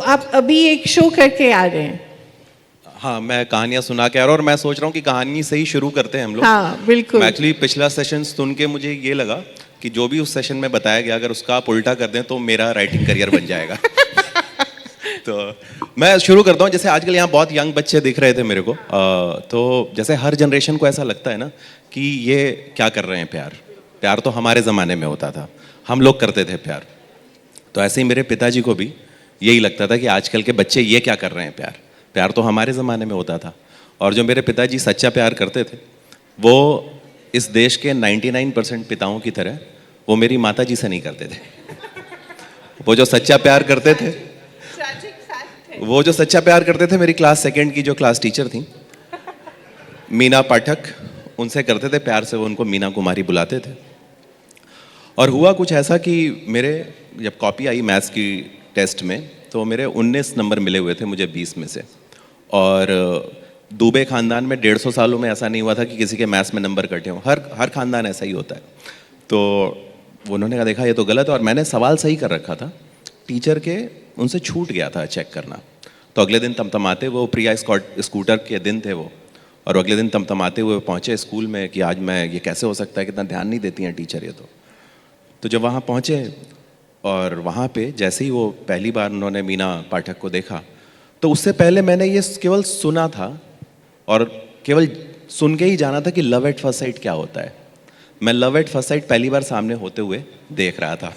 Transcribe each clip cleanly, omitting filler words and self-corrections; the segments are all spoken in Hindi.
आप अभी एक शो करके आ रहे हैं? हाँ, मैं कहानियाँ सुना के आ रहा हूँ और मैं सोच रहा हूँ कि कहानी से ही शुरू करते हैं हम लोग। हाँ बिल्कुल। एक्चुअली पिछला सेशन सुन के मुझे ये लगा कि जो भी उस सेशन में बताया गया अगर उसका आप उल्टा कर दें तो मेरा राइटिंग करियर बन जाएगा। तो मैं शुरू करता हूँ। जैसे आजकल यहाँ बहुत यंग बच्चे दिख रहे थे मेरे को, तो जैसे हर जनरेशन को ऐसा लगता है ना कि ये क्या कर रहे हैं, प्यार प्यार तो हमारे ज़माने में होता था, हम लोग करते थे प्यार। तो ऐसे ही मेरे पिताजी को भी यही लगता था कि आजकल के बच्चे ये क्या कर रहे हैं, प्यार प्यार तो हमारे ज़माने में होता था। और जो मेरे पिताजी सच्चा प्यार करते थे वो इस देश के 99% पिताओं की तरह वो मेरी माता जी से नहीं करते थे। वो जो सच्चा प्यार करते थे, वो जो सच्चा प्यार करते थे मेरी क्लास सेकंड की जो क्लास टीचर थी मीना पाठक, उनसे करते थे प्यार से। वो उनको मीना कुमारी बुलाते थे। और हुआ कुछ ऐसा कि मेरे जब कॉपी आई मैथ्स की टेस्ट में तो मेरे 19 नंबर मिले हुए थे मुझे 20 में से। और दुबे खानदान में 150 सालों में ऐसा नहीं हुआ था कि किसी के मैथ्स में नंबर कटे हों। हर खानदान ऐसा ही होता है। तो उन्होंने कहा देखा ये तो गलत है, और मैंने सवाल सही कर रखा था। टीचर के उनसे छूट गया था चेक करना। तो अगले दिन तमतमाते वो प्रिया स्कूटर के दिन थे वो, और अगले दिन तमतमाते हुए पहुँचे स्कूल में कि आज मैं, ये कैसे हो सकता है, कितना ध्यान नहीं देती हैं टीचर ये तो जब वहाँ पहुँचे और वहाँ पे जैसे ही वो पहली बार उन्होंने मीना पाठक को देखा, तो उससे पहले मैंने ये केवल सुना था और केवल सुन के ही जाना था कि लव एट फर्स्ट साइट क्या होता है। मैं लव एट फर्स्ट साइट पहली बार सामने होते हुए देख रहा था।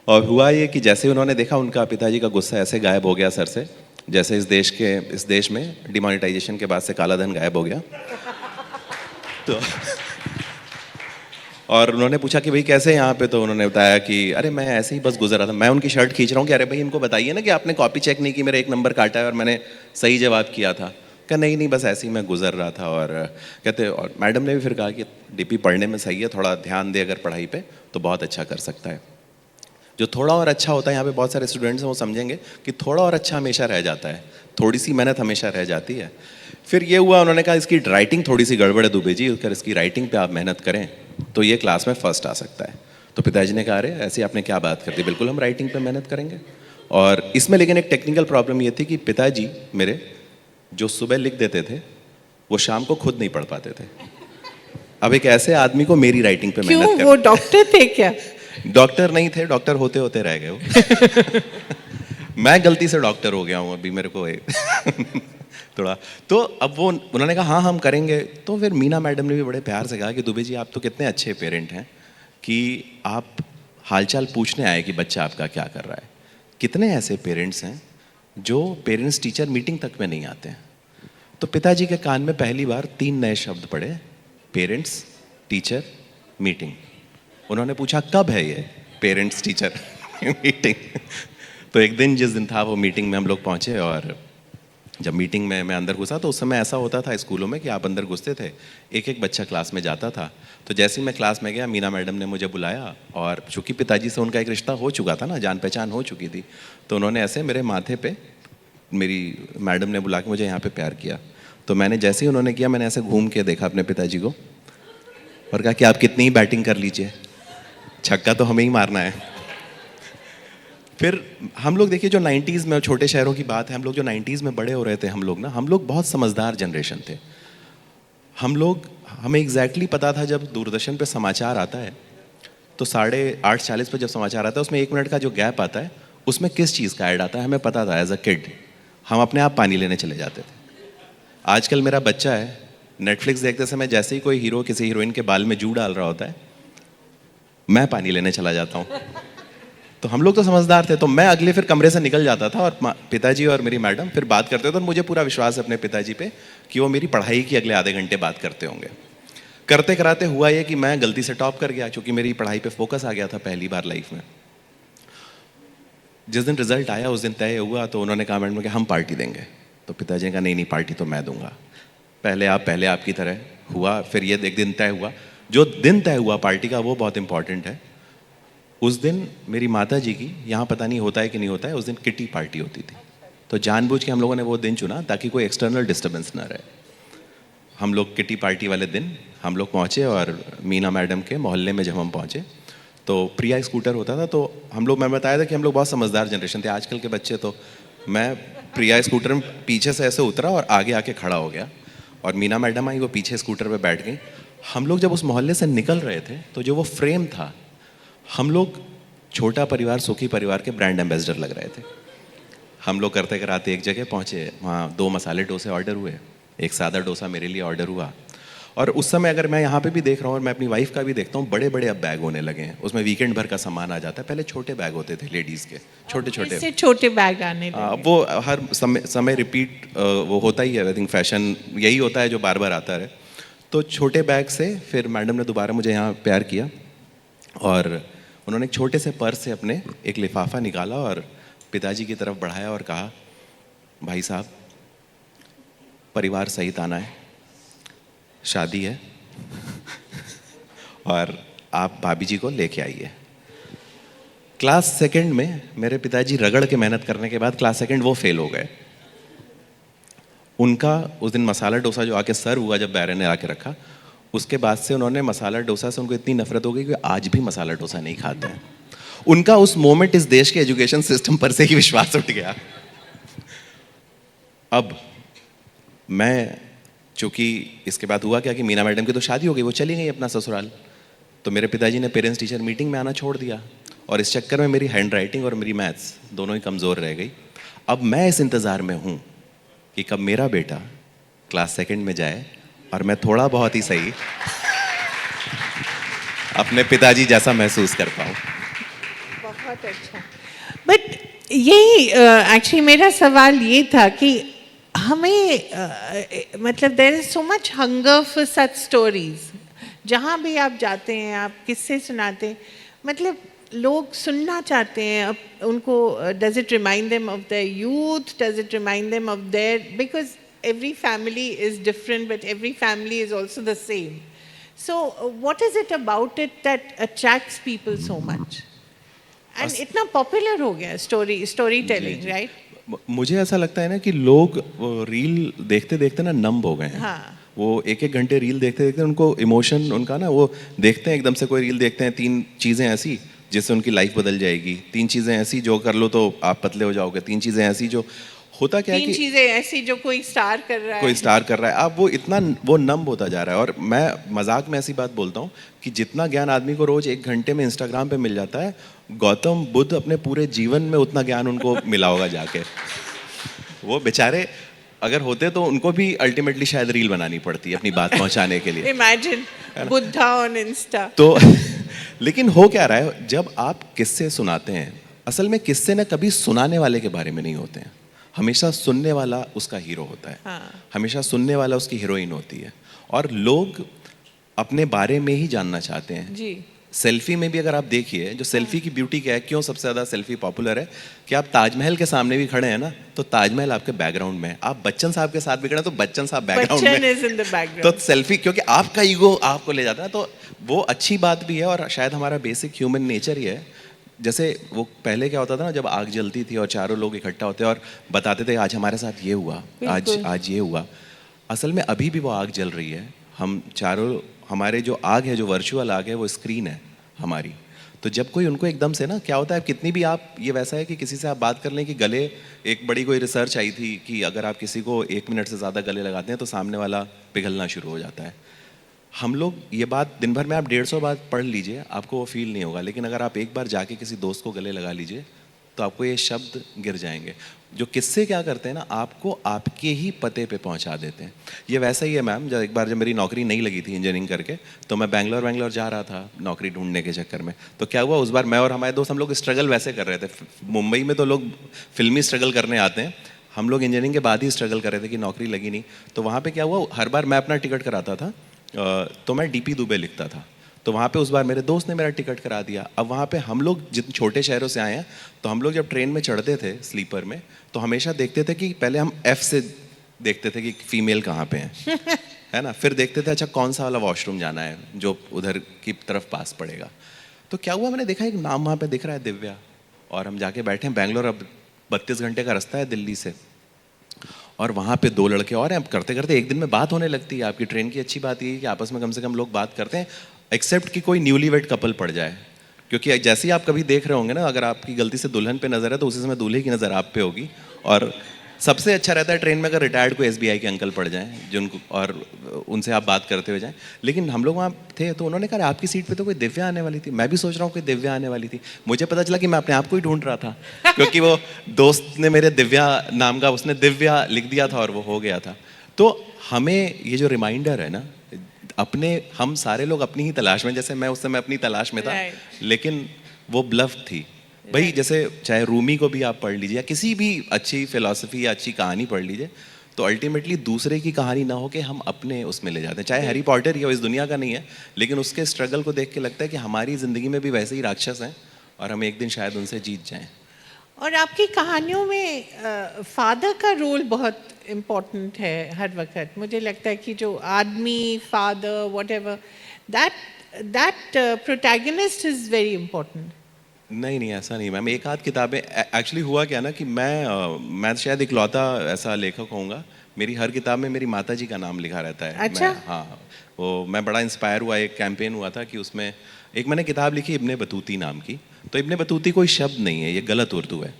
और हुआ ये कि जैसे उन्होंने देखा उनका पिताजी का गुस्सा ऐसे गायब हो गया सर से, जैसे इस देश में डिमोनेटाइजेशन के बाद से काला धन गायब हो गया। तो और उन्होंने पूछा कि भाई कैसे यहाँ पे, तो उन्होंने बताया कि अरे मैं ऐसे ही बस गुजर रहा था। मैं उनकी शर्ट खींच रहा हूँ कि अरे भाई इनको बताइए ना कि आपने कॉपी चेक नहीं की, मेरा 1 नंबर काटा है और मैंने सही जवाब किया था। क्या नहीं नहीं बस ऐसे ही मैं गुजर रहा था। और कहते, और मैडम ने भी फिर कहा कि डीपी पढ़ने में सही है, थोड़ा ध्यान दे अगर पढ़ाई पे तो बहुत अच्छा कर सकता है। जो थोड़ा और अच्छा होता है, यहाँ पे बहुत सारे स्टूडेंट्स हैं वो समझेंगे कि थोड़ा और अच्छा हमेशा रह जाता है, थोड़ी सी मेहनत हमेशा रह जाती है। फिर ये हुआ, उन्होंने कहा इसकी राइटिंग थोड़ी सी गड़बड़ है दुबे जी, अगर इसकी राइटिंग पे आप मेहनत करें तो ये क्लास में फर्स्ट आ सकता है। तो पिताजी ने कहा अरे ऐसी आपने क्या बात कर दी, बिल्कुल हम राइटिंग पे मेहनत करेंगे। और इसमें लेकिन एक टेक्निकल प्रॉब्लम ये थी कि पिताजी मेरे जो सुबह लिख देते थे वो शाम को खुद नहीं पढ़ पाते थे। अब एक ऐसे आदमी को मेरी राइटिंग पे मेहनत क्यों, वो डॉक्टर थे क्या? डॉक्टर नहीं थे, डॉक्टर होते होते रह गए वो। मैं गलती से डॉक्टर हो गया हूँ अभी, मेरे को थोड़ा। तो अब वो उन्होंने कहा हाँ हम करेंगे। तो फिर मीना मैडम ने भी बड़े प्यार से कहा कि दुबे जी आप तो कितने अच्छे पेरेंट हैं कि आप हालचाल पूछने आए कि बच्चा आपका क्या कर रहा है। कितने ऐसे पेरेंट्स हैं जो पेरेंट्स टीचर मीटिंग तक में नहीं आते हैं। तो पिताजी के कान में पहली बार 3 नए शब्द पड़े, पेरेंट्स, टीचर, मीटिंग। उन्होंने पूछा कब है ये पेरेंट्स टीचर मीटिंग। तो एक दिन जिस दिन था वो मीटिंग में हम लोग पहुँचे, और जब मीटिंग में मैं अंदर घुसा तो उस समय ऐसा होता था स्कूलों में कि आप अंदर घुसते थे, एक एक बच्चा क्लास में जाता था। तो जैसे ही मैं क्लास में गया मीना मैडम ने मुझे बुलाया, और चूँकि पिताजी से उनका एक रिश्ता हो चुका था ना, जान पहचान हो चुकी थी, तो उन्होंने ऐसे मेरे माथे पे, मेरी मैडम ने बुला के मुझे यहाँ पे प्यार किया। तो मैंने जैसे ही उन्होंने किया, मैंने ऐसे घूम के देखा अपने पिताजी को और कहा कि आप कितनी ही बैटिंग कर लीजिए, छक्का तो हमें ही मारना है। फिर हम लोग देखिए जो 90s में, छोटे शहरों की बात है, हम लोग जो 90s में बड़े हो रहे थे, हम लोग बहुत समझदार जनरेशन थे। हमें एग्जैक्टली पता था जब दूरदर्शन पे समाचार आता है तो 8:40 पे जब समाचार आता है उसमें 1 मिनट का जो गैप आता है उसमें किस चीज़ का ऐड आता है हमें पता था। एज अ किड हम अपने आप पानी लेने चले जाते थे। आजकल मेरा बच्चा है, नेटफ्लिक्स देखते समय जैसे ही कोई हीरो किसी हीरोइन के बाल में जू डाल रहा होता है मैं पानी लेने चला जाता हूँ। तो हम लोग तो समझदार थे, तो मैं अगले फिर कमरे से निकल जाता था और पिताजी और मेरी मैडम फिर बात करते थे। और मुझे पूरा विश्वास है अपने पिताजी पे कि वो मेरी पढ़ाई की अगले आधे घंटे बात करते होंगे। करते कराते हुआ ये कि मैं गलती से टॉप कर गया, क्योंकि मेरी पढ़ाई पे फोकस आ गया था पहली बार लाइफ में। जिस दिन रिजल्ट आया उस दिन तय हुआ, तो उन्होंने कहा मैडम कि हम पार्टी देंगे। तो पिताजी ने कहा नहीं नहीं पार्टी तो मैं दूंगा, पहले आप की तरह हुआ। फिर ये एक दिन तय हुआ, जो दिन तय हुआ पार्टी का वो बहुत इंपॉर्टेंट है। उस दिन मेरी माता जी की, यहाँ पता नहीं होता है कि नहीं होता है, उस दिन किटी पार्टी होती थी। तो जानबूझ के हम लोगों ने वो दिन चुना ताकि कोई एक्सटर्नल डिस्टर्बेंस ना रहे। हम लोग किटी पार्टी वाले दिन हम लोग पहुँचे, और मीना मैडम के मोहल्ले में जब हम पहुँचे तो प्रिया स्कूटर होता था। तो हम लोग, मैं बताया था कि हम लोग बहुत समझदार जनरेशन थे। आजकल के बच्चे तो मैं प्रिया स्कूटर में पीछे से ऐसे उतरा और आगे आके खड़ा हो गया, और मीना मैडम आई, वो पीछे स्कूटर पे बैठ गई। हम लोग जब उस मोहल्ले से निकल रहे थे तो जो वो फ्रेम था, हम लोग छोटा परिवार सुखी परिवार के ब्रांड एम्बेसडर लग रहे थे। हम लोग करते कराते एक जगह पहुँचे, वहाँ 2 मसाले डोसे ऑर्डर हुए, एक सादा डोसा मेरे लिए ऑर्डर हुआ। और उस समय अगर मैं यहाँ पे भी देख रहा हूँ और मैं अपनी वाइफ का भी देखता हूँ, बड़े बड़े अब बैग होने लगे हैं, उसमें वीकेंड भर का सामान आ जाता है। पहले छोटे बैग होते थे लेडीज़ के, छोटे छोटे। इससे छोटे बैग आने लगे। वो हर समय रिपीट वो होता ही है, आई थिंक फैशन यही होता है जो बार बार आता है। तो छोटे बैग से फिर मैडम ने दोबारा मुझे यहाँ प्यार किया, और उन्होंने एक छोटे से पर्स से अपने एक लिफाफा निकाला और पिताजी की तरफ बढ़ाया और कहा, भाई साहब, परिवार सही ताना है, शादी है और आप भाभी जी को लेके आइए। क्लास सेकंड में मेरे पिताजी रगड़ के मेहनत करने के बाद क्लास सेकंड वो फेल हो गए। उनका उस दिन मसाला डोसा जो आके सर्व हुआ, जब बैरन ने आके रखा, उसके बाद से उन्होंने मसाला डोसा से उनको इतनी नफरत हो गई कि आज भी मसाला डोसा नहीं खाते हैं। उनका उस मोमेंट इस देश के एजुकेशन सिस्टम पर से ही विश्वास उठ गया। अब मैं, चूंकि इसके बाद हुआ क्या कि मीना मैडम की तो शादी हो गई, वो चली गई अपना ससुराल, तो मेरे पिताजी ने पेरेंट्स टीचर मीटिंग में आना छोड़ दिया, और इस चक्कर में मेरी हैंड राइटिंग और मेरी मैथ्स दोनों ही कमज़ोर रह गई। अब मैं इस इंतज़ार में हूँ कि कब मेरा बेटा क्लास सेकंड में जाए और मैं थोड़ा बहुत ही सही अपने पिताजी जैसा महसूस कर पाऊँ। बहुत अच्छा। बट यही एक्चुअली मेरा सवाल ये था कि हमें मतलब there is so much hunger for such stories. जहाँ भी आप जाते हैं, आप किस्से सुनाते हैं, मतलब लोग सुनना चाहते हैं। अब उनको does it remind them of their youth, does it remind them of their, because every family is different, but every family is also the same. So what is it about it that attracts people so much? And इतना पॉपुलर हो गया स्टोरी टेलिंग, राइट? मुझे ऐसा लगता है ना कि लोग रील देखते देखते ना नंब हो गए हैं। हाँ। वो एक एक घंटे रील देखते देखते उनको इमोशन उनका ना, वो देखते हैं एकदम से कोई रील देखते हैं, 3 चीज़ें ऐसी जिससे उनकी लाइफ बदल जाएगी, 3 चीज़ें ऐसी जो कर लो तो आप पतले हो जाओगे, 3 चीज़ें ऐसी जो होता क्या है कि 3 चीज़ें ऐसी जो कोई स्टार कर रहा है, कोई स्टार कर रहा है। अब वो इतना वो नंब होता जा रहा है। और मैं मजाक में ऐसी बात बोलता हूँ कि जितना ज्ञान आदमी को रोज 1 घंटे में इंस्टाग्राम पे मिल जाता है, गौतम बुद्ध अपने पूरे जीवन में उतना ज्ञान उनको मिला होगा जाके। वो बेचारे अगर होते तो उनको भी अल्टीमेटली शायद रील बनानी पड़ती है अपनी बात पहुंचाने के लिए। Imagine Buddha on Insta. तो लेकिन हो क्या रहा है, जब आप किस्से सुनाते हैं, असल में किस्से ना कभी सुनाने वाले के बारे में नहीं होते हैं, हमेशा सुनने वाला उसका हीरो होता है। हाँ। हमेशा सुनने वाला उसकी हीरोइन होती है। और लोग अपने बारे में ही जानना चाहते हैं जी। सेल्फी में भी अगर आप देखिए, जो सेल्फी की ब्यूटी क्या है, क्यों सबसे ज़्यादा सेल्फी पॉपुलर है, कि आप ताजमहल के सामने भी खड़े हैं ना, तो ताजमहल आपके बैकग्राउंड में है। आप बच्चन साहब के साथ भी खड़े हैं तो बच्चन साहब बैकग्राउंड में, इज इन द बैकग्राउंड। तो सेल्फी, क्योंकि आपका ईगो आपको ले जाता है। तो वो अच्छी बात भी है, और शायद हमारा बेसिक ह्यूमन नेचर ही है। जैसे वो पहले क्या होता था ना, जब आग जलती थी और चारों लोग इकट्ठा होते और बताते थे आज हमारे साथ ये हुआ, आज ये हुआ। असल में अभी भी वो आग जल रही है। हम चारों, हमारे जो आग है, जो वर्चुअल आग है, वो स्क्रीन है हमारी। तो जब कोई उनको एकदम से ना, क्या होता है, कितनी भी आप, ये वैसा है कि किसी से आप बात कर लें कि गले, एक बड़ी कोई रिसर्च आई थी कि अगर आप किसी को 1 मिनट से ज़्यादा गले लगाते हैं तो सामने वाला पिघलना शुरू हो जाता है। हम लोग, ये बात दिन भर में आप 150 बार पढ़ लीजिए, आपको वो फील नहीं होगा, लेकिन अगर आप एक बार जाके किसी दोस्त को गले लगा लीजिए तो आपको ये शब्द गिर जाएंगे। जो किस्से क्या करते हैं ना, आपको आपके ही पते पे पहुंचा देते हैं। ये वैसा ही है मैम, जब एक बार जब मेरी नौकरी नहीं लगी थी इंजीनियरिंग करके, तो मैं बैंगलोर जा रहा था नौकरी ढूंढने के चक्कर में। तो क्या हुआ, उस बार मैं और हमारे दोस्त, हम लोग स्ट्रगल वैसे कर रहे थे। मुंबई में तो लोग फिल्मी स्ट्रगल करने आते हैं, हम लोग इंजीनियरिंग के बाद ही स्ट्रगल कर रहे थे कि नौकरी लगी नहीं। तो वहाँ पर क्या हुआ, हर बार मैं अपना टिकट कराता था, तो मैं डीपी दुबे लिखता था। तो वहाँ पे उस बार मेरे दोस्त ने मेरा टिकट करा दिया। अब वहाँ पे हम लोग जितने छोटे शहरों से आए हैं, तो हम लोग जब ट्रेन में चढ़ते थे स्लीपर में, तो हमेशा देखते थे कि पहले हम एफ से देखते थे कि फीमेल कहाँ पे है है ना, फिर देखते थे अच्छा कौन सा वाला वॉशरूम जाना है जो उधर की तरफ पास पड़ेगा। तो क्या हुआ, मैंने देखा एक नाम वहाँ पे दिख रहा है, दिव्या, और हम जाके बैठे हैं बैंगलोर। अब 32 घंटे का रास्ता है दिल्ली से, और वहाँ पे 2 लड़के और हैं। अब करते करते एक दिन में बात होने लगती है। आपकी ट्रेन की अच्छी बात ये है कि आपस में कम से कम लोग बात करते हैं, एक्सेप्ट कि कोई न्यूली वेड कपल पड़ जाए। क्योंकि जैसे ही आप कभी देख रहे होंगे ना, अगर आपकी गलती से दुल्हन पे नज़र है तो उसी समय दूल्हे की नज़र आप पे होगी। और सबसे अच्छा रहता है ट्रेन में अगर रिटायर्ड को एसबीआई के अंकल पड़ जाएं जिनको, और उनसे आप बात करते हुए जाएं। लेकिन हम लोग वहाँ थे तो उन्होंने कहा आपकी सीट पे तो कोई दिव्या आने वाली थी। मैं भी सोच रहा हूँ कोई दिव्या आने वाली थी। मुझे पता चला कि मैं अपने आप को ही ढूंढ रहा था क्योंकि वो दोस्त ने मेरे दिव्या नाम का, उसने दिव्या लिख दिया था और वो हो गया था। तो हमें ये जो रिमाइंडर है ना, अपने, हम सारे लोग अपनी ही तलाश में, जैसे मैं उस समय अपनी तलाश में था, लेकिन वो ब्लफ थी भाई। जैसे चाहे रूमी को भी आप पढ़ लीजिए या किसी भी अच्छी फिलॉसफी या अच्छी कहानी पढ़ लीजिए, तो अल्टीमेटली दूसरे की कहानी ना हो के हम अपने उसमें ले जाते हैं। चाहे हैरी पॉटर ही हो, इस दुनिया का नहीं है, लेकिन उसके स्ट्रगल को देख के लगता है कि हमारी ज़िंदगी में भी वैसे ही राक्षस हैं और हम एक दिन शायद उनसे जीत जाएं। और आपकी कहानियों में फादर का रोल बहुत इम्पोर्टेंट है हर वक्त। मुझे लगता है कि जो आदमी, father, whatever, that protagonist is very important. नहीं नहीं, ऐसा नहीं मैम। एक आध किताबें, एक्चुअली हुआ क्या ना कि मैं शायद इकलौता ऐसा लेखक होऊंगा, मेरी हर किताब में मेरी माता जी का नाम लिखा रहता है। अच्छा? हाँ, वो मैं बड़ा इंस्पायर हुआ, एक कैंपेन हुआ था कि उसमें एक मैंने किताब लिखी इब्ने बतूती नाम की। तो इब्ने बतूती कोई शब्द नहीं है, ये गलत उर्दू है।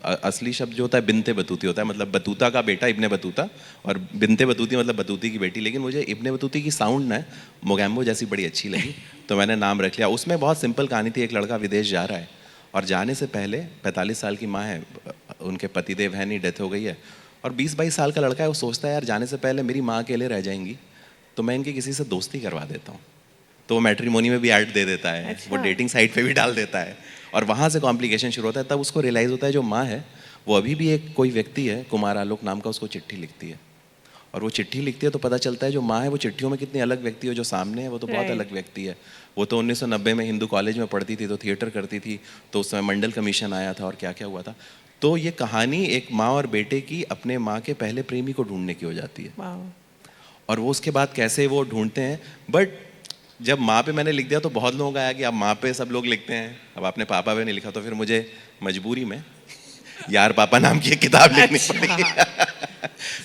असली शब्द जो होता है बिनते बतूती होता है, मतलब बतूता का बेटा इब्ने बतूता, और बिनते बतूती मतलब बतूती की बेटी। लेकिन मुझे इब्ने बतूती की साउंड ना मोगैम्बो जैसी बड़ी अच्छी लगी, तो मैंने नाम रख लिया। उसमें बहुत सिंपल कहानी थी, एक लड़का विदेश जा रहा है और जाने से पहले 45 साल की माँ है, उनके पतिदेव है नहीं, डेथ हो गई है, और 20-22 साल का लड़का है। वो सोचता है यार जाने से पहले मेरी माँ अकेले रह जाएंगी, तो मैं इनकी किसी से दोस्ती करवा देता हूँ। तो वो मैट्रिमोनी में भी ऐड दे देता है। अच्छा। वो डेटिंग साइट पे भी डाल देता है, और वहाँ से कॉम्प्लिकेशन शुरू होता है। तब उसको रियलाइज़ होता है जो माँ है वो अभी भी एक कोई व्यक्ति है, कुमार आलोक नाम का, उसको चिट्ठी लिखती है। और वो चिट्ठी लिखती है तो पता चलता है जो माँ है वो चिट्ठियों में कितनी अलग व्यक्ति है, जो सामने है वो तो बहुत अलग व्यक्ति है। वो तो 1990 में हिंदू कॉलेज में पढ़ती थी, तो थिएटर करती थी, तो उस समय मंडल कमीशन आया था और क्या क्या हुआ था। तो ये कहानी एक माँ और बेटे की अपने माँ के पहले प्रेमी को ढूंढने की हो जाती है, और वो उसके बाद कैसे वो ढूंढते हैं। बट जब माँ पे मैंने लिख दिया तो बहुत लोगों का आया कि अब माँ पे सब लोग लिखते हैं, अब आपने पापा पे नहीं लिखा, तो फिर मुझे मजबूरी में यार पापा नाम की एक किताब लिखनी पड़ी।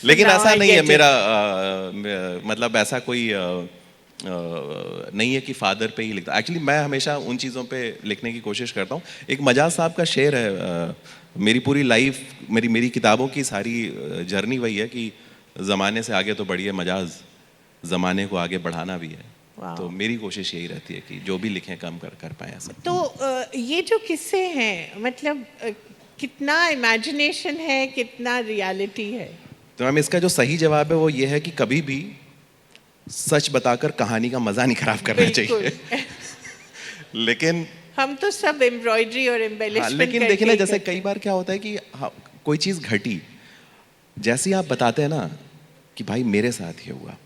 लेकिन ऐसा नहीं है मेरा, मतलब ऐसा कोई नहीं है कि फादर पे ही लिखता। एक्चुअली मैं हमेशा उन चीज़ों पे लिखने की कोशिश करता हूँ। एक मजाज साहब का शेर है, मेरी पूरी लाइफ, मेरी किताबों की सारी जर्नी वही है कि ज़माने से आगे तो बढ़िए मजाज, ज़माने को आगे बढ़ाना भी है। तो मेरी कोशिश यही रहती है कि जो भी लिखें कम कर पाए ऐसा। तो ये जो किस्से हैं, मतलब कितना इमेजिनेशन है, कितना रियलिटी है? तो मैम इसका जो सही जवाब है वो ये है कि कभी भी सच बताकर कहानी का मजा नहीं खराब करना चाहिए। लेकिन हम तो सब एम्ब्रॉयडरी और एम्बेलिशमेंट लेकिन देखिए ना, जैसे कई बार क्या होता है कि कोई चीज़ घटी, जैसे ही आप बताते हैं ना कि भाई मेरे साथ ये हुआ।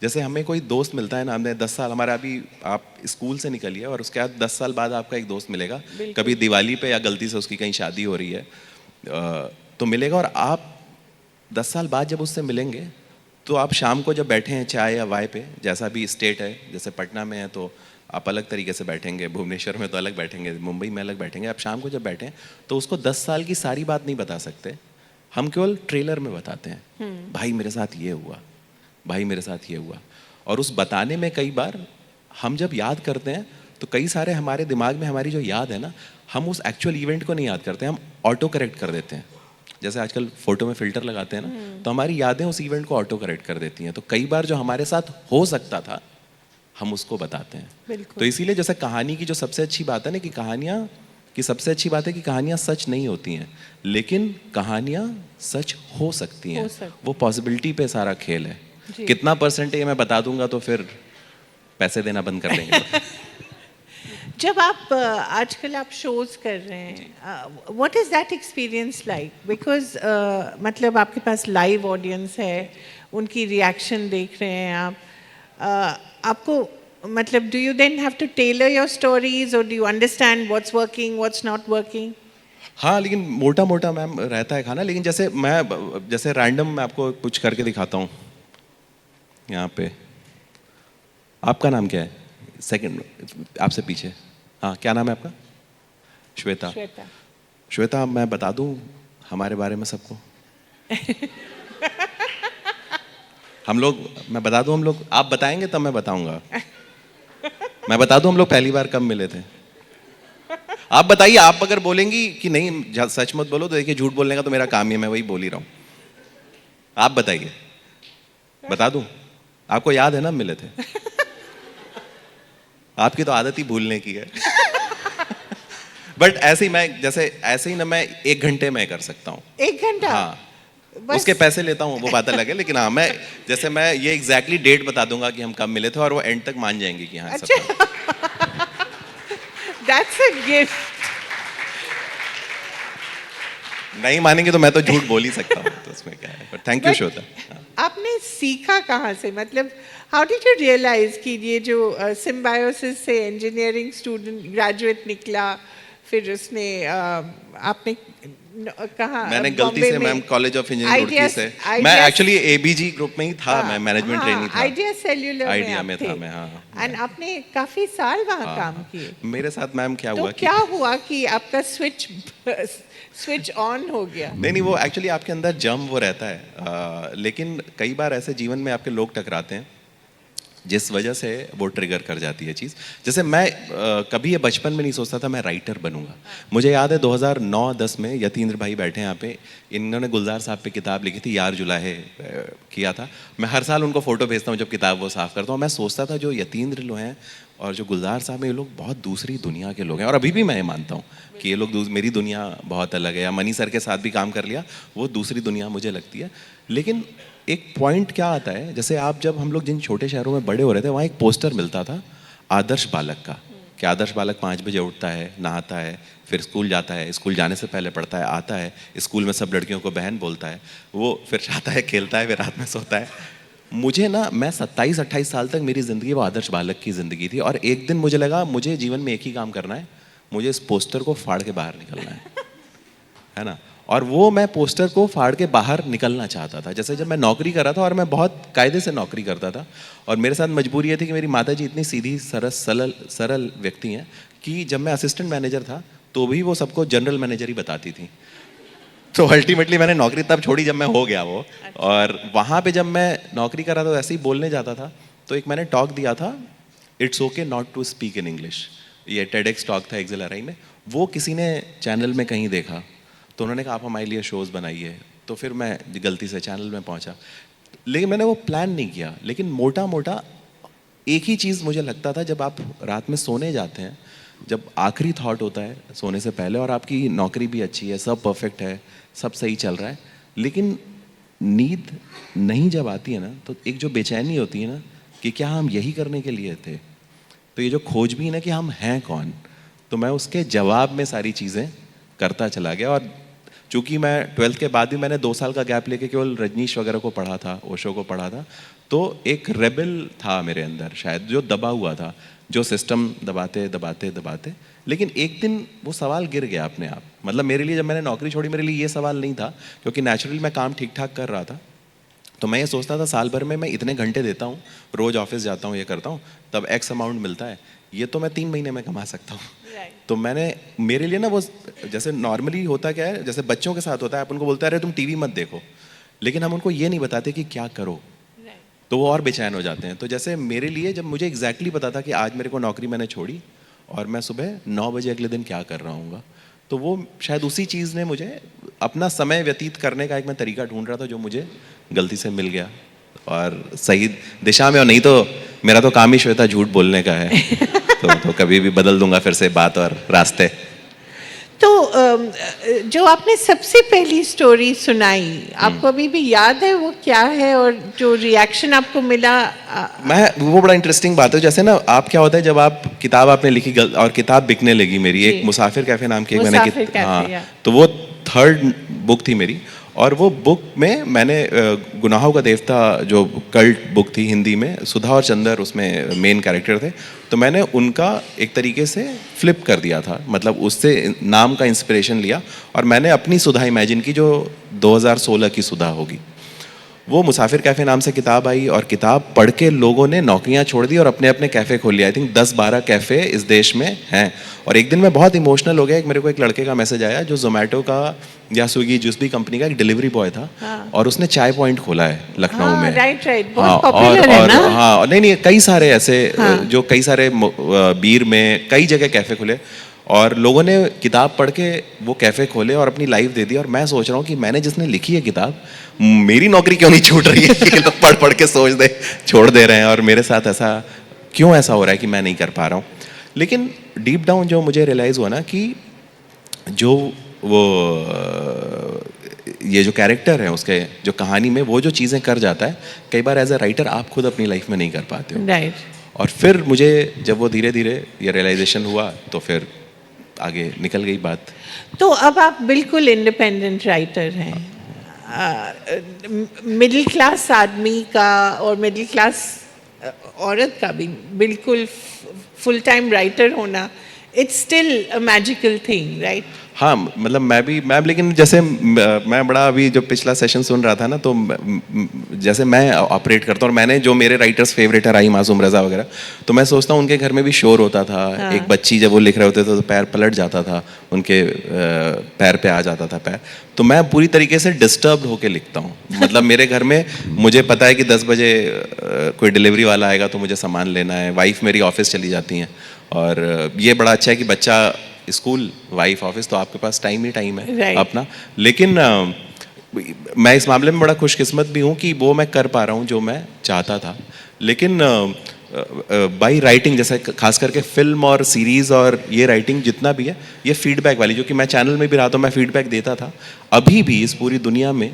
जैसे हमें कोई दोस्त मिलता है ना, हमने 10 साल, हमारा अभी आप स्कूल से निकलिए और उसके बाद 10 साल बाद आपका एक दोस्त मिलेगा, कभी दिवाली पे या गलती से उसकी कहीं शादी हो रही है तो मिलेगा, और आप 10 साल बाद जब उससे मिलेंगे तो आप शाम को जब बैठे हैं चाय या वाय पे, जैसा भी स्टेट है, जैसे पटना में है तो आप अलग तरीके से बैठेंगे, भुवनेश्वर में तो अलग बैठेंगे, मुंबई में अलग बैठेंगे। आप शाम को जब बैठें तो उसको 10 साल की सारी बात नहीं बता सकते, हम केवल ट्रेलर में बताते हैं, भाई मेरे साथ ये हुआ, भाई मेरे साथ ये हुआ। और उस बताने में कई बार हम जब याद करते हैं तो कई सारे हमारे दिमाग में हमारी जो याद है ना, हम उस एक्चुअल इवेंट को नहीं याद करते, हम ऑटो करेक्ट कर देते हैं। जैसे आजकल फोटो में फिल्टर लगाते हैं ना, तो हमारी यादें उस इवेंट को ऑटो करेक्ट कर देती हैं। तो कई बार जो हमारे साथ हो सकता था हम उसको बताते हैं। तो इसीलिए जैसे कहानी की जो सबसे अच्छी बात है ना, कि कहानियाँ की सबसे अच्छी बात है कि कहानियाँ सच नहीं होती हैं, लेकिन कहानियाँ सच हो सकती हैं। वो पॉसिबिलिटी पे सारा खेल है। कितना परसेंट है मैं बता दूंगा तो फिर पैसे देना बंद कर देंगे। जब आप आजकल आप शोज कर रहे हैं, what is that experience like? Because मतलब आपके पास लाइव ऑडियंस है, उनकी रिएक्शन देख रहे हैं आप, आपको मतलब do you then have to tailor your stories, और do you understand what's working, what's not working? हाँ, लेकिन मोटा मोटा मैम रहता है खाना। लेकिन जैसे रैंडम मैं आपको कुछ करके दिखाता हूँ यहाँ पे। आपका नाम क्या है? सेकंड आपसे पीछे। हाँ, क्या नाम है आपका? श्वेता। श्वेता, मैं बता दूँ हमारे बारे में सबको? हम लोग, मैं बता दूँ हम लोग, आप बताएंगे तब मैं बताऊंगा। मैं बता दूँ हम लोग पहली बार कब मिले थे? आप बताइए, आप अगर बोलेंगी कि नहीं सच मत बोलो, तो देखिए झूठ बोलने का तो मेरा काम ही है, मैं वही बोल ही रहा हूँ। आप बताइए, बता दूं? आपको याद है ना मिले थे? आपकी तो आदत ही भूलने की है। बट ऐसे ही ऐसे ही ना मैं 1 घंटे में कर सकता हूँ। 1 घंटा? हाँ, बस। उसके पैसे लेता हूँ वो बात अलग है, लेकिन हाँ मैं ये एग्जैक्टली डेट बता दूंगा कि हम कब मिले थे, और वो एंड तक मान जाएंगे कि हाँ सब अच्छा। That's a gift. नहीं मानेंगे तो मैं तो झूठ बोल ही सकता हूँ, तो उसमें क्या है। But thank you But Shweta. आपने सीखा कहाँ से? मतलब हाउ डिड यू रियलाइज कि ये जो सिम्बायोसिस से इंजीनियरिंग स्टूडेंट ग्रेजुएट निकला, फिर उसने आपने कहाँ? मैंने गलती बॉम्बे से में ma'am college of engineering Roorkee से, मैं Ideas- एक्चुअली एबीजी ग्रुप में ही था, मैं मैनेजमेंट ट्रेनी था। आइडिया सेल्यूलर आइडिया में में आप थे। था मैं, हाँ। एंड आपने काफी साल वहाँ हाँ, काम हाँ। किए। मेरे साथ मैम क्या तो हुआ क्या हुआ कि आपका स्विच ऑन हो गया? नहीं वो एक्चुअली आपके अंदर जम वो रहता है, लेकिन कई बार ऐसे जीवन में आपके लोग टकराते हैं जिस वजह से वो ट्रिगर कर जाती है चीज़। जैसे मैं कभी ये बचपन में नहीं सोचता था मैं राइटर बनूंगा। मुझे याद है 2009-10 में यतीन्द्र भाई बैठे हैं यहाँ पे, इन्होंने गुलजार साहब पे किताब लिखी थी, यार जुलाहे किया था। मैं हर साल उनको फ़ोटो भेजता हूँ जब किताब वो साफ़ करता हूँ। मैं सोचता था जो यतीन्द्र लोग हैं और जो गुलजार साहब हैं, ये लोग बहुत दूसरी दुनिया के लोग हैं, और अभी भी मैं ये मानता हूँ कि ये लोग मेरी दुनिया बहुत अलग है। या मनी सर के साथ भी काम कर लिया, वो दूसरी दुनिया मुझे लगती है। लेकिन एक पॉइंट क्या आता है, जैसे आप जब हम लोग जिन छोटे शहरों में बड़े हो रहे थे, वहाँ एक पोस्टर मिलता था आदर्श बालक का, कि आदर्श बालक 5 बजे उठता है, नहाता है, फिर स्कूल जाता है, स्कूल जाने से पहले पढ़ता है, आता है, स्कूल में सब लड़कियों को बहन बोलता है, वो फिर जाता है, खेलता है, फिर रात में सोता है। मुझे ना, मैं 27-28 साल तक मेरी ज़िंदगी वो आदर्श बालक की ज़िंदगी थी, और एक दिन मुझे लगा मुझे जीवन में एक ही काम करना है, मुझे इस पोस्टर को फाड़ के बाहर निकलना है ना। और वो मैं पोस्टर को फाड़ के बाहर निकलना चाहता था। जैसे जब मैं नौकरी कर रहा था, और मैं बहुत कायदे से नौकरी करता था, और मेरे साथ मजबूरी ये थी कि मेरी माताजी इतनी सीधी सरल व्यक्ति हैं कि जब मैं असिस्टेंट मैनेजर था तो भी वो सबको जनरल मैनेजर ही बताती थी। तो अल्टीमेटली मैंने नौकरी तब छोड़ी जब मैं हो गया वो। और वहाँ पे जब मैं नौकरी कर रहा था, तो ऐसे ही बोलने जाता था, तो एक मैंने टॉक दिया था, it's okay not to speak in English. ये टेडेक्स टॉक था एक्सेलराई में, वो किसी ने चैनल में कहीं देखा, तो उन्होंने कहा आप हमारे लिए शोज़ बनाइए। तो फिर मैं गलती से चैनल में पहुंचा, लेकिन मैंने वो प्लान नहीं किया। लेकिन मोटा मोटा एक ही चीज़ मुझे लगता था, जब आप रात में सोने जाते हैं, जब आखिरी थॉट होता है सोने से पहले, और आपकी नौकरी भी अच्छी है, सब परफेक्ट है, सब सही चल रहा है, लेकिन नींद नहीं जब आती है ना, तो एक जो बेचैनी होती है ना कि क्या हम यही करने के लिए थे, तो ये जो खोजबीन है कि हम हैं कौन, तो मैं उसके जवाब में सारी चीज़ें करता चला गया। और चूँकि मैं 12th के बाद भी मैंने 2 साल का गैप लेके केवल रजनीश वगैरह को पढ़ा था, ओशो को पढ़ा था, तो एक रेबल था मेरे अंदर शायद, जो दबा हुआ था, जो सिस्टम दबाते दबाते दबाते, लेकिन एक दिन वो सवाल गिर गया अपने आप। मतलब मेरे लिए जब मैंने नौकरी छोड़ी, मेरे लिए ये सवाल नहीं था, क्योंकि नेचुरली मैं काम ठीक ठाक कर रहा था। तो मैं ये सोचता था साल भर में मैं इतने घंटे देता हूँ, रोज़ ऑफिस जाता हूँ, ये करता हूँ, तब एक्स अमाउंट मिलता है, ये तो मैं 3 महीने में कमा सकता हूँ। तो मैंने, मेरे लिए ना वो, जैसे नॉर्मली होता क्या है, जैसे बच्चों के साथ होता है, आप उनको बोलते हैं अरे तुम टीवी मत देखो, लेकिन हम उनको ये नहीं बताते कि क्या करो, तो वो और बेचैन हो जाते हैं। तो जैसे मेरे लिए, जब मुझे एग्जैक्टली पता था कि आज मेरे को नौकरी मैंने छोड़ी और मैं सुबह 9 बजे अगले दिन क्या कर रहा हूँ, तो वो शायद उसी चीज़ ने मुझे अपना समय व्यतीत करने का एक मैं तरीका ढूंढ रहा था, जो मुझे गलती से मिल गया और सही दिशा में। और नहीं तो मेरा तो काम ही श्वेता झूठ बोलने का है। तो कभी भी बदल दूंगा फिर से बात और रास्ते। तो जो आपने सबसे पहली स्टोरी सुनाई, आपको अभी भी याद है वो क्या है, और जो रिएक्शन आपको मिला? वो बड़ा इंटरेस्टिंग बात है। जैसे ना, आप क्या होता है, जब आप किताब आपने लिखी और किताब बिकने लगी मेरी, एक मुसाफिर कैफे नाम की मैंने, हाँ, तो वो 3rd बुक थी मेरी। और वो बुक में मैंने गुनाहों का देवता, जो कल्ट बुक थी हिंदी में, सुधा और चंदर उसमें मेन कैरेक्टर थे, तो मैंने उनका एक तरीके से फ्लिप कर दिया था, मतलब उससे नाम का इंस्पिरेशन लिया, और मैंने अपनी सुधा इमेजिन की, जो 2016 की सुधा होगी। वो मुसाफिर कैफ़े नाम से किताब आई, और किताब पढ़ के लोगों ने नौकरियां छोड़ दी और अपने अपने कैफ़े खोल लिया। आई थिंक 10-12 कैफ़े इस देश में हैं। और एक दिन मैं बहुत इमोशनल हो गया। मेरे को एक लड़के का मैसेज आया, जो जोमेटो का या स्विगी जिस भी कंपनी का एक डिलीवरी बॉय था, हाँ। और उसने चाय पॉइंट खोला है लखनऊ में। राइट, बहुत पॉपुलर है ना। हाँ, नहीं कई सारे ऐसे, जो कई सारे बीर में कई जगह कैफ़े खुले। और लोगों ने किताब पढ़ के वो कैफ़े खोले और अपनी लाइफ दे दी, और मैं सोच रहा हूँ कि मैंने जिसने लिखी है किताब, मेरी नौकरी क्यों नहीं छूट रही है कि लोग पढ़ पढ़ के सोच दे छोड़ दे रहे हैं, और मेरे साथ ऐसा क्यों ऐसा हो रहा है कि मैं नहीं कर पा रहा हूँ। लेकिन डीप डाउन जो मुझे रियलाइज़ हुआ ना कि जो वो ये जो कैरेक्टर है उसके जो कहानी में वो जो चीज़ें कर जाता है, कई बार एज अ राइटर आप खुद अपनी लाइफ में नहीं कर पाते हो। राइट। और फिर मुझे जब वो धीरे धीरे ये रियलाइजेशन हुआ तो फिर आगे निकल गई बात। तो अब आप बिल्कुल इंडिपेंडेंट राइटर हैं। मिडिल क्लास आदमी का और मिडिल क्लास औरत का भी बिल्कुल फुल टाइम राइटर होना, it's still a magical thing, right? हाँ, मतलब मैं लेकिन जैसे मैं बड़ा अभी जो पिछला सेशन सुन रहा था ना, तो जैसे मैं ऑपरेट करता हूँ, और मैंने जो मेरे राइटर्स फेवरेट है राही मासूम रज़ा वगैरह, तो मैं सोचता हूँ उनके घर में भी शोर होता था। हाँ। एक बच्ची जब वो लिख रहे होते थे तो पैर पलट जाता था, उनके पैर पे आ जाता था पैर। तो मैं पूरी तरीके से डिस्टर्ब होके लिखता हूँ। मतलब मेरे घर में मुझे पता है कि 10 बजे कोई डिलीवरी वाला आएगा तो मुझे सामान लेना है, वाइफ मेरी ऑफिस चली जाती हैं, और ये बड़ा अच्छा है कि बच्चा स्कूल, वाइफ ऑफिस, तो आपके पास टाइम ही टाइम है Right. अपना। लेकिन मैं इस मामले में बड़ा खुशकिस्मत भी हूँ कि वो मैं कर पा रहा हूँ जो मैं चाहता था। लेकिन बाई राइटिंग, जैसे खास करके फिल्म और सीरीज़ और ये राइटिंग जितना भी है, ये फीडबैक वाली, जो कि मैं चैनल में भी रहा तो मैं फीडबैक देता था। अभी भी इस पूरी दुनिया में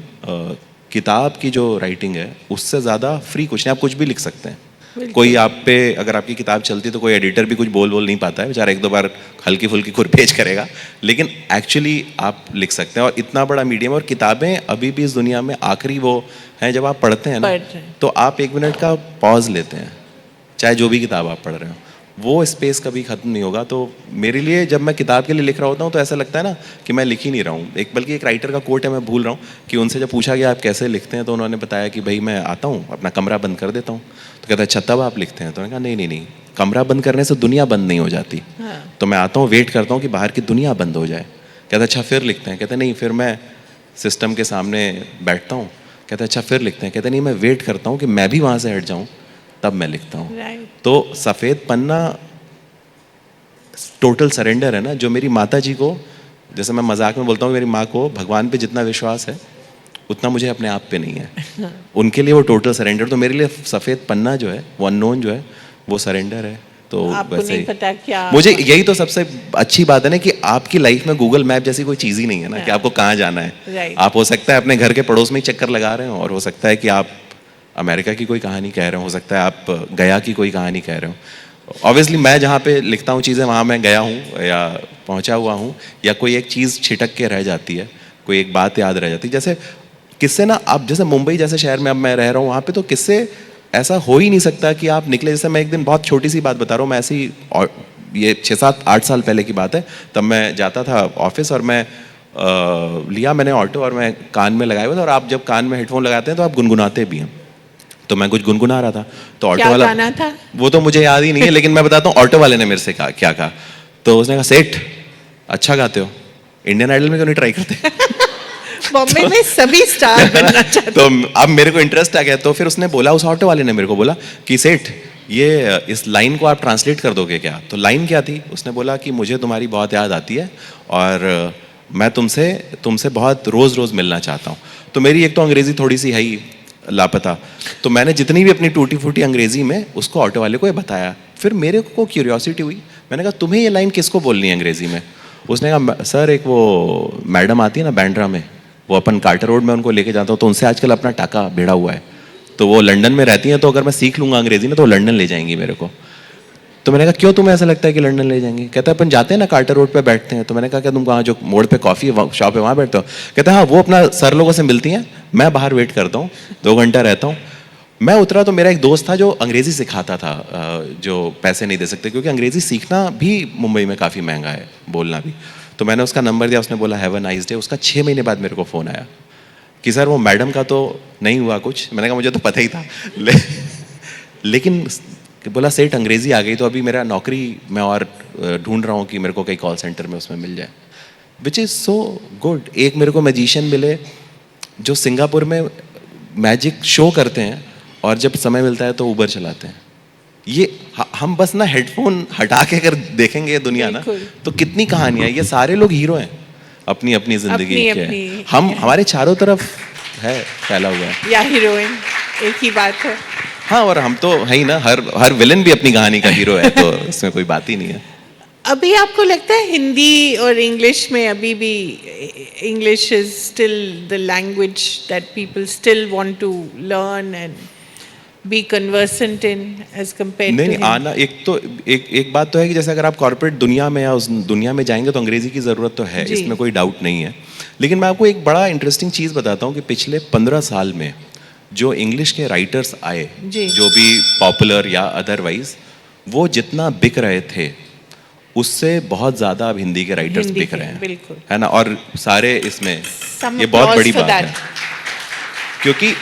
किताब की जो राइटिंग है उससे ज़्यादा फ्री कुछ नहीं। आप कुछ भी लिख सकते हैं, कोई आप पे अगर आपकी किताब चलती तो कोई एडिटर भी कुछ बोल नहीं पाता है, बेचारा 1-2 बार हल्की फुल्की खुरपेच करेगा, लेकिन एक्चुअली आप लिख सकते हैं। और इतना बड़ा मीडियम, और किताबें अभी भी इस दुनिया में आखिरी वो हैं जब आप पढ़ते हैं ना, तो आप 1 मिनट का पॉज लेते हैं, चाहे जो भी किताब आप पढ़ रहे हो, वो स्पेस कभी ख़त्म नहीं होगा। तो मेरे लिए जब मैं किताब के लिए लिख रहा होता हूँ तो ऐसा लगता है ना कि मैं लिख ही नहीं रहा हूँ। बल्कि एक राइटर का कोट है, मैं भूल रहा हूँ, कि उनसे जब पूछा गया आप कैसे लिखते हैं, तो उन्होंने बताया कि भाई मैं आता हूँ, अपना कमरा बंद कर देता हूँ। तो कहता है अच्छा तब आप लिखते हैं? तो मैंने कहा नहीं, कमरा बंद करने से दुनिया बंद नहीं हो जाती। तो मैं आता हूँ, वेट करता हूँ कि बाहर की दुनिया बंद हो जाए। कहता अच्छा फिर लिखते हैं? कहते नहीं, फिर मैं सिस्टम के सामने बैठता हूँ। कहते अच्छा फिर लिखते हैं? कहते नहीं, मैं वेट करता हूँ कि मैं भी वहाँ से हट जाऊँ तब मैं लिखता हूँ। तो सफ़ेद पन्ना टोटल सरेंडर है ना, जो मेरी माता जी को, जैसे मैं मजाक में बोलता हूँ, मेरी माँ को भगवान पे जितना विश्वास है उतना मुझे अपने आप पे नहीं है। उनके लिए वो टोटल सरेंडर। तो मेरे लिए सफ़ेद पन्ना जो है, वो अननोन जो है, वो सरेंडर है। तो आपको वैसे नहीं पता क्या, मुझे यही तो सबसे अच्छी बात है ना, कि आपकी लाइफ में गूगल मैप जैसी कोई चीज़ ही नहीं है ना, कि आपको कहाँ जाना है। आप हो सकता है अपने घर के पड़ोस में ही चक्कर लगा रहे हो, और हो सकता है कि आप अमेरिका की कोई कहानी कह रहे हो सकता है आप गया की कोई कहानी कह रहे हो। ऑब्वियसली मैं जहाँ पे लिखता हूँ चीज़ें, वहाँ मैं गया हूँ या पहुँचा हुआ हूँ, या कोई एक चीज़ छिटक के रह जाती है, कोई एक बात याद रह जाती है। जैसे किससे ना, आप जैसे मुंबई जैसे शहर में अब मैं रह रहा हूँ, वहाँ पे तो किससे ऐसा हो ही नहीं सकता कि आप निकले। जैसे मैं एक दिन बहुत छोटी सी बात बता रहा हूँ, मैं ऐसी, ये 6-7-8 साल पहले की बात है, तब मैं जाता था ऑफिस, और मैं लिया मैंने ऑटो, और मैं कान में लगाए हुए था, और आप जब कान में हेडफोन लगाते हैं तो आप गुनगुनाते भी हैं। तो मैं कुछ गुनगुना रहा था, तो ऑटो वाला, गाना था वो तो मुझे याद ही नहीं है, लेकिन मैं बताता हूँ ऑटो वाले ने मेरे से कहा, क्या कहा, तो उसने कहा सेठ अच्छा गाते हो, इंडियन आइडल में क्यों नहीं ट्राई करते? बॉम्बे में सभी स्टार बनना चाहते। तो अब मेरे को इंटरेस्ट आ गया, तो फिर उसने बोला, उस ऑटो वाले ने मेरे को बोला कि सेठ ये इस लाइन को आप ट्रांसलेट कर दोगे क्या? तो लाइन क्या थी? उसने बोला कि मुझे तुम्हारी बहुत याद आती है, और मैं तुमसे बहुत रोज़ रोज़ मिलना चाहता हूँ। तो मेरी एक तो अंग्रेज़ी थोड़ी सी है ही लापता, तो मैंने जितनी भी अपनी टूटी फूटी अंग्रेज़ी में उसको ऑटो वाले को ये बताया। फिर मेरे को क्यूरियोसिटी हुई, मैंने कहा तुम्हें ये लाइन किसको बोलनी है अंग्रेज़ी में? उसने कहा सर एक वो मैडम आती है ना बांद्रा में, वो अपन कार्टर रोड में उनको लेके जाता हूँ, तो उनसे आजकल अपना टाका भिड़ा हुआ है, तो वो लंदन में रहती हैं, तो अगर मैं सीख लूँगा अंग्रेज़ी ना तो वो लंदन ले जाएंगी मेरे को। तो मैंने कहा क्यों तुम्हें ऐसा लगता है कि लंदन ले जाएंगे? कहता है अपन जाते हैं ना कार्टर रोड पे बैठते हैं। तो मैंने कहा क्या तुम वहाँ जो मोड़ पे कॉफ़ी शॉप है वहाँ बैठते हो? कहता है हाँ, वो अपना सर लोगों से मिलती हैं, मैं बाहर वेट करता हूँ, 2 घंटा रहता हूँ। मैं उतरा तो मेरा एक दोस्त था जो अंग्रेज़ी सिखाता था, जो पैसे नहीं दे सकते, क्योंकि अंग्रेज़ी सीखना भी मुंबई में काफ़ी महंगा है, बोलना भी। तो मैंने उसका नंबर दिया, उसने बोला हैव अ नाइस डे। उसका 6 महीने बाद मेरे को फ़ोन आया कि सर वो मैडम का तो नहीं हुआ कुछ। मैंने कहा मुझे तो पता ही था लेकिन बोला सेठ अंग्रेज़ी आ गई, तो अभी मेरा नौकरी मैं और ढूंढ रहा हूँ कि मेरे को कहीं कॉल सेंटर में उसमें मिल जाए, विच इज़ सो गुड। एक मेरे को मैजिशियन मिले जो सिंगापुर में मैजिक शो करते हैं, और जब समय मिलता है तो ऊबर चलाते हैं। ये हम बस ना हेडफोन हटा के अगर देखेंगे दुनिया ना, बिल्कुल। तो कितनी कहानियां, ये सारे लोग हीरो हैं अपनी अपनी जिंदगी के। अपनी- हम हमारे चारों तरफ है फैला हुआ है। या हीरोइन, एक ही बात है। हाँ, और हम तो है ही ना, हर विलन भी अपनी कहानी का हीरो है, तो इसमें कोई बात ही नहीं है। अभी आपको लगता है हिंदी और इंग्लिश में अभी भी English is still the language that people still want to learn and be conversant in as compared नहीं टू नहीं, आना एक बात तो है कि जैसे अगर आप कॉर्पोरेट दुनिया में या उस दुनिया में जाएंगे तो अंग्रेजी की ज़रूरत तो है, जी। इसमें कोई डाउट नहीं है। लेकिन मैं आपको एक बड़ा इंटरेस्टिंग चीज़ बताता हूँ कि पिछले 15 साल में जो इंग्लिश के राइटर्स आए, जी। जो भी पॉपुलर या अदरवाइज, वो जितना बिक रहे थे उससे बहुत ज़्यादा अब हिंदी के राइटर्स हिंदी बिक के, रहे हैं, बिल्कुल। है ना। और सारे इसमें Some ये बहुत applause बड़ी for बात that. है, क्योंकि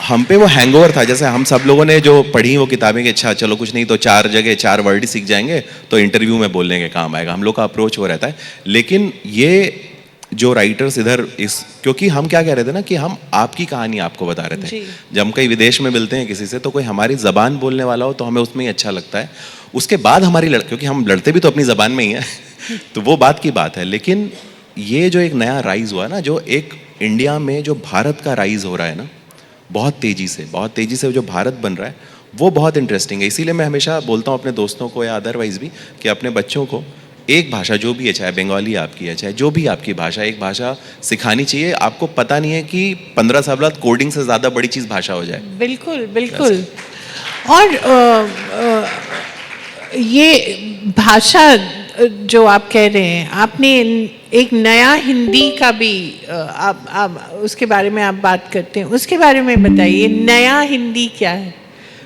हम पे वो हैंगओवर था। जैसे हम सब लोगों ने जो पढ़ी वो किताबें कि अच्छा चलो कुछ नहीं तो 4 जगह 4 वर्ड ही सीख जाएंगे तो इंटरव्यू में बोलने के काम आएगा, हम लोग का अप्रोच वो रहता है। लेकिन ये जो राइटर्स इधर इस, क्योंकि हम क्या कह रहे थे ना कि हम आपकी कहानी आपको बता रहे थे। जी। जब हम कहीं विदेश में मिलते हैं किसी से तो कोई हमारी ज़बान बोलने वाला हो तो हमें उसमें ही अच्छा लगता है। उसके बाद हमारी क्योंकि हम लड़ते भी तो अपनी ज़बान में ही हैं तो वो बात की बात है। लेकिन ये जो एक नया राइज हुआ ना, जो एक इंडिया में जो भारत का राइज हो रहा है ना, बहुत तेज़ी से जो भारत बन रहा है, वो बहुत इंटरेस्टिंग है। इसीलिए मैं हमेशा बोलता हूँ अपने दोस्तों को या अदरवाइज भी कि अपने बच्चों को एक भाषा जो भी है, चाहे बंगाली आपकी है, चाहे जो भी आपकी भाषा, एक भाषा सिखानी चाहिए। आपको पता नहीं है कि 15 साल बाद कोडिंग से ज़्यादा बड़ी चीज़ भाषा हो जाए। बिल्कुल बिल्कुल। और ये भाषा जो आप कह रहे हैं, आपने एक नया हिंदी का भी आप उसके बारे में आप बात करते हैं, उसके बारे में बताइए। नया हिंदी क्या है?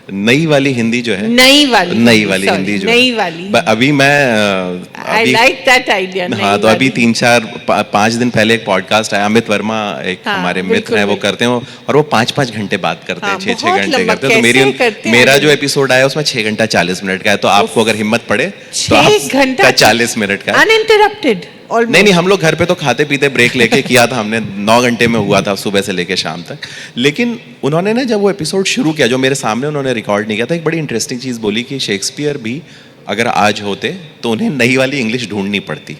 नई वाली हिंदी जो है, नई वाली sorry, हिंदी जो नई है, वाली। अभी मैं आई लाइक दैट आइडिया। हाँ, तो अभी 3-4-5 दिन पहले एक पॉडकास्ट आया, अमित वर्मा एक हाँ, हमारे बिल्कुल, मित्र हैं, वो बिल्कुल। करते हैं और वो 5-5 घंटे बात करते हैं, हाँ, 6-6 बहुत घंटे लंबा, करते हैं। तो कैसे करते हैं मेरा वो? जो एपिसोड आया उसमें 6 घंटा 40 मिनट का है, तो आपको अगर हिम्मत पड़े तो 6 घंटा 40 मिनट का है। अनइंटरप्टेड। नहीं, हम लोग घर पे तो खाते पीते ब्रेक लेके किया था हमने, 9 घंटे में हुआ था सुबह से लेके शाम तक। लेकिन उन्होंने ना जब वो एपिसोड शुरू किया, जो मेरे सामने उन्होंने रिकॉर्ड नहीं किया था, एक बड़ी इंटरेस्टिंग चीज़ बोली कि शेक्सपियर भी अगर आज होते तो उन्हें नई वाली इंग्लिश ढूंढनी पड़ती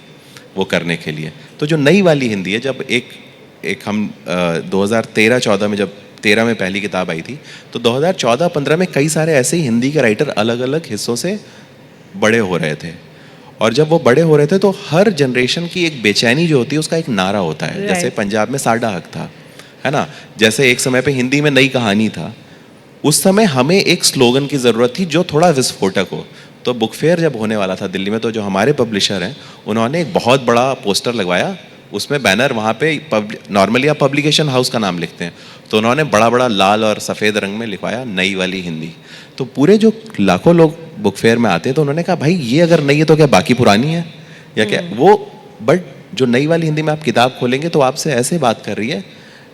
वो करने के लिए। तो जो नई वाली हिंदी है, जब एक हम 2013-14 में, जब 13 में पहली किताब आई थी, तो 2014-15 में कई सारे ऐसे ही हिंदी के राइटर अलग अलग हिस्सों से बड़े हो रहे थे। और जब वो बड़े हो रहे थे तो हर जनरेशन की एक बेचैनी जो होती है उसका एक नारा होता है। जैसे पंजाब में साडा हक था, है ना। जैसे एक समय पे हिंदी में नई कहानी था, उस समय हमें एक स्लोगन की ज़रूरत थी जो थोड़ा विस्फोटक हो। तो बुक फेयर जब होने वाला था दिल्ली में, तो जो हमारे पब्लिशर हैं उन्होंने एक बहुत बड़ा पोस्टर लगवाया, उसमें बैनर, वहाँ पे नॉर्मली आप पब्लिकेशन हाउस का नाम लिखते हैं, तो उन्होंने बड़ा बड़ा लाल और सफ़ेद रंग में लिखवाया नई वाली हिंदी। तो पूरे जो लाखों लोग बुक फेयर में आते हैं तो उन्होंने कहा भाई ये अगर नई है तो क्या बाकी पुरानी है या क्या वो। बट जो नई वाली हिंदी में आप किताब खोलेंगे तो आपसे ऐसे बात कर रही है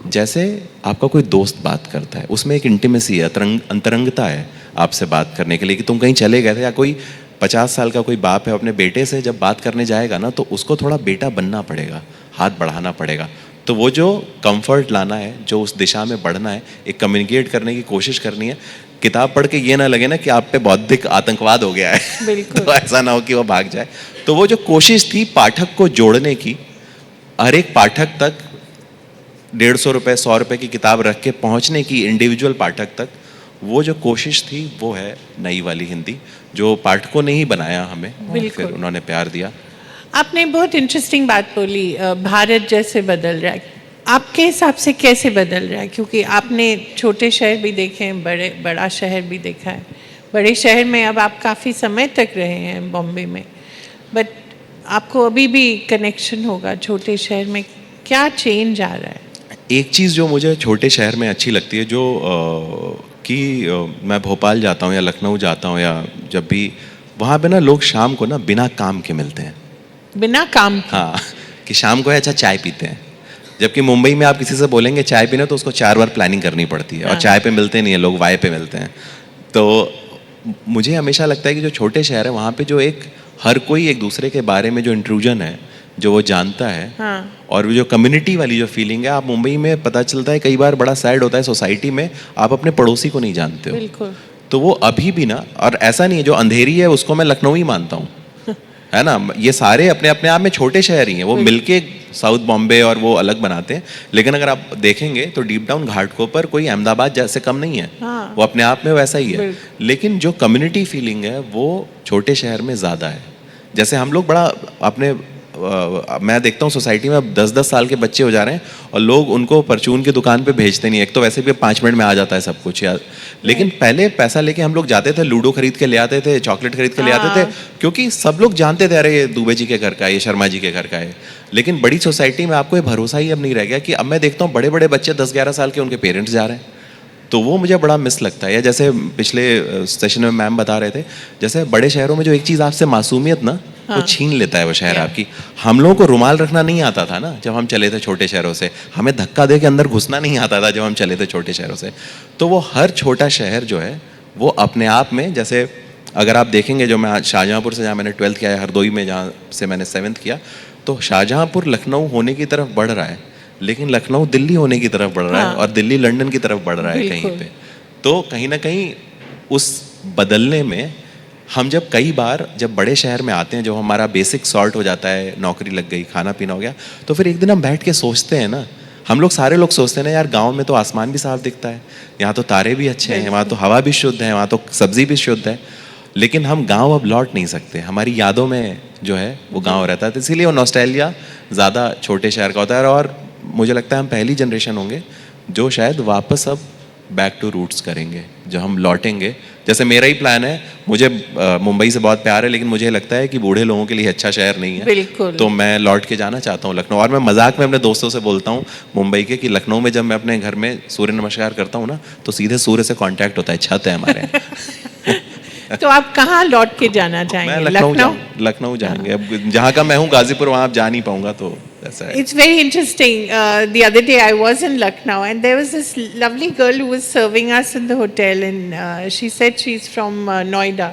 जैसे आपका कोई दोस्त बात करता है। उसमें एक इंटीमेसी है, अंतरंगता है आपसे बात करने के लिए, कि तुम कहीं चले गए थे, या कोई 50 साल का कोई बाप है अपने बेटे से जब बात करने जाएगा ना, तो उसको थोड़ा बेटा बनना पड़ेगा, हाथ बढ़ाना पड़ेगा। तो वो जो कंफर्ट लाना है, जो उस दिशा में बढ़ना है, एक कम्युनिकेट करने की कोशिश करनी है। किताब पढ़ के ये ना लगे ना कि आप पे बौद्धिक आतंकवाद हो गया है बिल्कुल। तो ऐसा ना हो कि वो भाग जाए। तो वो जो कोशिश थी पाठक को जोड़ने की, हर एक पाठक तक 150 रुपये 100 रुपये की किताब रख के पहुंचने की, इंडिविजुअल पाठक तक, वो जो कोशिश थी वो है नई वाली हिंदी, जो पाठकों ने ही बनाया हमें, फिर उन्होंने प्यार दिया। आपने बहुत इंटरेस्टिंग बात बोली, भारत जैसे बदल रहा है। आपके हिसाब से कैसे बदल रहा है? क्योंकि आपने छोटे शहर भी देखे हैं, बड़ा शहर भी देखा है। बड़े शहर में अब आप काफ़ी समय तक रहे हैं, बॉम्बे में, बट आपको अभी भी कनेक्शन होगा छोटे शहर में। क्या चेंज आ रहा है? एक चीज़ जो मुझे छोटे शहर में अच्छी लगती है, जो कि मैं भोपाल जाता हूँ या लखनऊ जाता हूँ, या जब भी वहाँ पे ना लोग शाम को ना बिना काम के मिलते हैं। बिना काम? हाँ, कि शाम को है अच्छा चाय पीते हैं। जबकि मुंबई में आप किसी से बोलेंगे चाय पीना तो उसको 4 बार प्लानिंग करनी पड़ती है, और चाय पे मिलते नहीं है लोग, वाई पे मिलते हैं। तो मुझे हमेशा लगता है कि जो छोटे शहर है वहाँ पे जो एक हर कोई एक दूसरे के बारे में जो इंट्रूजन है, जो वो जानता है, और वो जो कम्युनिटी वाली जो फीलिंग है, आप मुंबई में पता चलता है कई बार बड़ा सैड होता है, सोसाइटी में आप अपने पड़ोसी को नहीं जानते हो। बिल्कुल। तो वो अभी भी ना, और ऐसा नहीं है जो अंधेरी है उसको मैं लखनऊ ही मानता हूँ, है ना, ये सारे अपने अपने आप में छोटे शहर ही हैं, वो मिलके साउथ बॉम्बे और वो अलग बनाते हैं, लेकिन अगर आप देखेंगे तो डीप डाउन घाटकोपर कोई अहमदाबाद जैसे कम नहीं है। हाँ। वो अपने आप में वैसा ही है, लेकिन जो कम्युनिटी फीलिंग है वो छोटे शहर में ज़्यादा है। जैसे हम लोग बड़ा अपने मैं देखता हूँ सोसाइटी में अब 10-10 साल के बच्चे हो जा रहे हैं और लोग उनको परचून की दुकान पे भेजते नहीं। एक तो वैसे भी 5 मिनट में आ जाता है सब कुछ यार, लेकिन पहले पैसा लेके हम लोग जाते थे, लूडो खरीद के ले आते थे, चॉकलेट खरीद के ले आते थे, क्योंकि सब लोग जानते थे अरे ये दुबे जी के घर का है, ये शर्मा जी के घर का है। लेकिन बड़ी सोसाइटी में आपको ये भरोसा ही अब नहीं रह गया कि अब मैं देखता हूँ बड़े बड़े बच्चे 10-11 साल के उनके पेरेंट्स जा रहे हैं, तो वो मुझे बड़ा मिस लगता है। या जैसे पिछले सेशन में मैम बता रहे थे, जैसे बड़े शहरों में जो एक चीज़ आपसे मासूमियत ना वो छीन लेता है वो शहर आपकी। हम लोगों को रुमाल रखना नहीं आता था ना जब हम चले थे छोटे शहरों से, हमें धक्का दे के अंदर घुसना नहीं आता था जब हम चले थे छोटे शहरों से। तो वो हर छोटा शहर जो है वो अपने आप में, जैसे अगर आप देखेंगे जो मैं शाहजहाँपुर से जहाँ मैंने 12th किया है, हरदोई में जहाँ से मैंने 7th किया, तो शाहजहाँपुर लखनऊ होने की तरफ बढ़ रहा है, लेकिन लखनऊ दिल्ली होने की तरफ बढ़ रहा है और दिल्ली लंदन की तरफ बढ़ रहा है कहीं पे। तो कहीं ना कहीं उस बदलने में हम जब कई बार जब बड़े शहर में आते हैं, जब हमारा बेसिक सॉर्ट हो जाता है, नौकरी लग गई, खाना पीना हो गया, तो फिर एक दिन हम बैठ के सोचते हैं ना, हम लोग सारे लोग सोचते हैं ना यार गांव में तो आसमान भी साफ दिखता है, यहाँ तो तारे भी अच्छे हैं, वहाँ तो हवा भी शुद्ध है, वहाँ तो सब्जी भी शुद्ध है, लेकिन हम गांव अब लौट नहीं सकते। हमारी यादों में जो है वो गांव रहता है, तो इसीलिए वो नॉस्टैल्जिया ज़्यादा छोटे शहर का होता है। और मुझे लगता है हम पहली जनरेशन होंगे जो शायद वापस अब बैक टू रूट्स करेंगे, जो हम लौटेंगे। जैसे मेरा ही प्लान है, मुझे मुंबई से बहुत प्यार है, लेकिन मुझे लगता है कि बूढ़े लोगों के लिए अच्छा शहर नहीं है, बिल्कुल। तो मैं लौट के जाना चाहता हूँ लखनऊ। और मैं मजाक में अपने दोस्तों से बोलता हूँ मुंबई के कि लखनऊ में जब मैं अपने घर में सूर्य नमस्कार करता हूँ ना, तो सीधे सूर्य से कांटेक्ट होता है, छत है हमारे। तो आप कहाँ लौट के जाना चाहेंगे? मैं लखनऊ जाएंगे। अब जहाँ का मैं हूँ गाजीपुर, वहाँ आप जा नहीं पाऊंगा, तो ऐसा है। It's very interesting. The other day I was in Lucknow and there was this lovely girl who was serving us in the hotel and she said she's from Noida.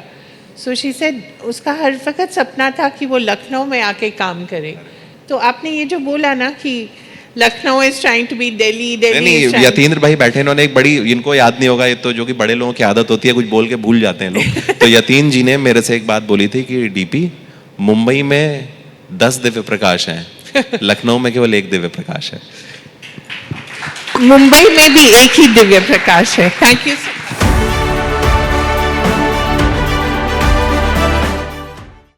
So she said उसका हर वक्त सपना था कि वो लखनऊ में आके काम करे। तो आपने ये जो बोला ना कि Lucknow is trying to be Delhi, Delhi is trying. Yatindra भाई बैठे, इन्होंने एक बड़ी, इनको याद नहीं होगा ये तो, जो कि बड़े लोगों की आदत होती है, कुछ बोल के भूल जाते हैं लोग। तो यतीन जी ने मेरे से एक बात बोली थी कि डीपी, मुंबई में 10 दिव्य प्रकाश हैं, लखनऊ में केवल 1 दिव्य प्रकाश है। मुंबई में भी एक ही दिव्य प्रकाश है। Thank you.